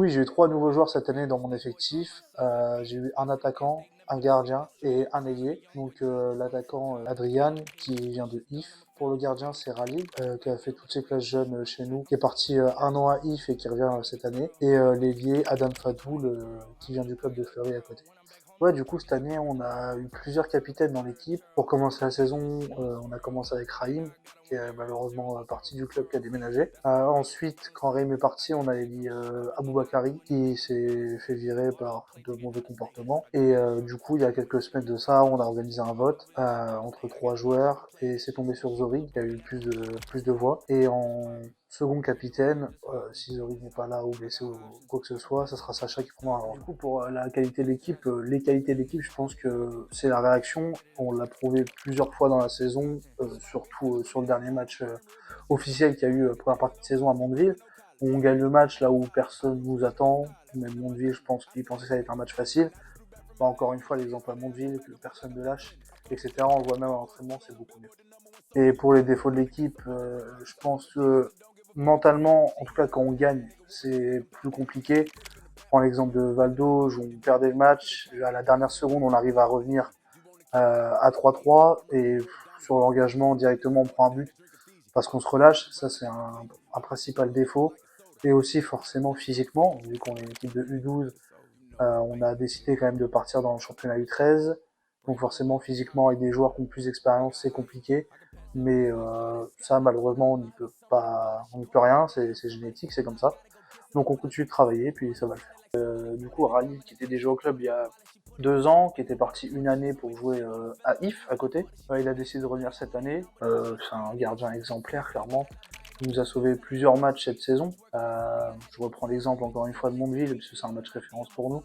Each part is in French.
Oui, j'ai eu 3 nouveaux joueurs cette année dans mon effectif. J'ai eu un attaquant, un gardien et un ailier. Donc l'attaquant Adrian qui vient de IF. Pour le gardien, c'est Rally qui a fait toutes ses classes jeunes chez nous, qui est parti 1 an à IF et qui revient cette année. Et l'ailier Adam Fadoul qui vient du club de Fleury à côté. Ouais, du coup, cette année, on a eu plusieurs capitaines dans l'équipe. Pour commencer la saison, on a commencé avec Raïm, qui est malheureusement parti du club, qui a déménagé. Ensuite, quand Raïm est parti, on a élu Aboubakari, qui s'est fait virer par de mauvais comportements. Et du coup, il y a quelques semaines de ça, on a organisé un vote entre 3 joueurs, et c'est tombé sur Zorig, qui a eu plus de voix. Et en second capitaine, si Zorig n'est pas là ou blessé ou quoi que ce soit, ça sera Sacha qui prendra la relève. Du coup, pour la qualité de l'équipe, les qualités de l'équipe, je pense que c'est la réaction. On l'a prouvé plusieurs fois dans la saison, surtout sur le dernier match officiel qu'il y a eu première partie de saison à Mondeville. On gagne le match là où personne nous attend. Même Mondeville, je pense qu'ils pensaient que ça allait être un match facile. Bah, encore une fois, l'exemple à Mondeville, que personne ne lâche, etc. On le voit même à l'entraînement, c'est beaucoup mieux. Et pour les défauts de l'équipe, je pense que mentalement, en tout cas quand on gagne, c'est plus compliqué. Je prends l'exemple de Valdo, où on perdait le match, à la dernière seconde on arrive à revenir à 3-3 et sur l'engagement directement on prend un but parce qu'on se relâche, ça c'est un principal défaut. Et aussi forcément physiquement, vu qu'on est une équipe de U12, on a décidé quand même de partir dans le championnat U13. Donc forcément, physiquement, avec des joueurs qui ont plus d'expérience, c'est compliqué. Mais ça, malheureusement, on n'y peut rien. C'est génétique, c'est comme ça. Donc on continue de travailler, puis ça va le faire. Du coup, Rally, qui était déjà au club il y a 2 ans, qui était parti une année pour jouer à IF, à côté, il a décidé de revenir cette année. C'est un gardien exemplaire, clairement. Il nous a sauvé plusieurs matchs cette saison. Je reprends l'exemple encore une fois de Mondeville, parce que c'est un match référence pour nous.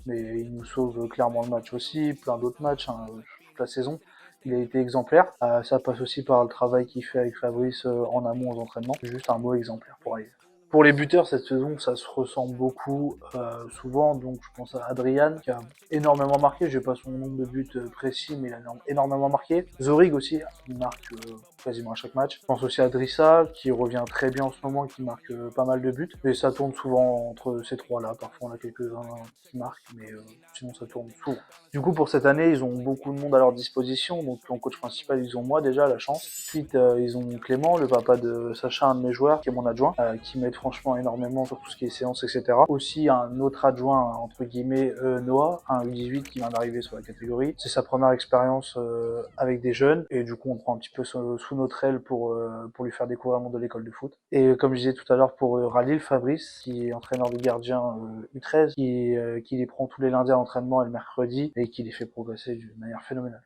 Mais il nous sauve clairement le match aussi, plein d'autres matchs, hein, toute la saison. Il a été exemplaire. Ça passe aussi par le travail qu'il fait avec Fabrice en amont aux entraînements. Juste un mot exemplaire pour aller. Pour les buteurs cette saison, ça se ressent beaucoup souvent. Donc je pense à Adrian qui a énormément marqué. Je n'ai pas son nombre de buts précis, mais il a énormément marqué. Zorig aussi, il marque quasiment à chaque match. Je pense aussi à Drissa qui revient très bien en ce moment, qui marque pas mal de buts. Et ça tourne souvent entre ces trois-là. Parfois on a quelques-uns qui marquent, mais sinon ça tourne souvent. Du coup pour cette année, ils ont beaucoup de monde à leur disposition. Donc en coach principal, ils ont moi déjà la chance. Ensuite, ils ont Clément, le papa de Sacha, un de mes joueurs, qui est mon adjoint, qui m'aide franchement énormément sur tout ce qui est séance, etc. Aussi un autre adjoint, entre guillemets, Noah, un U18 qui vient d'arriver sur la catégorie. C'est sa première expérience avec des jeunes, et du coup on prend un petit peu sous notre aile pour lui faire découvrir le monde de l'école de foot. Et comme je disais tout à l'heure pour Ralil, Fabrice, qui est entraîneur de gardien U13, qui les prend tous les lundis à l'entraînement et le mercredi, et qui les fait progresser d'une manière phénoménale.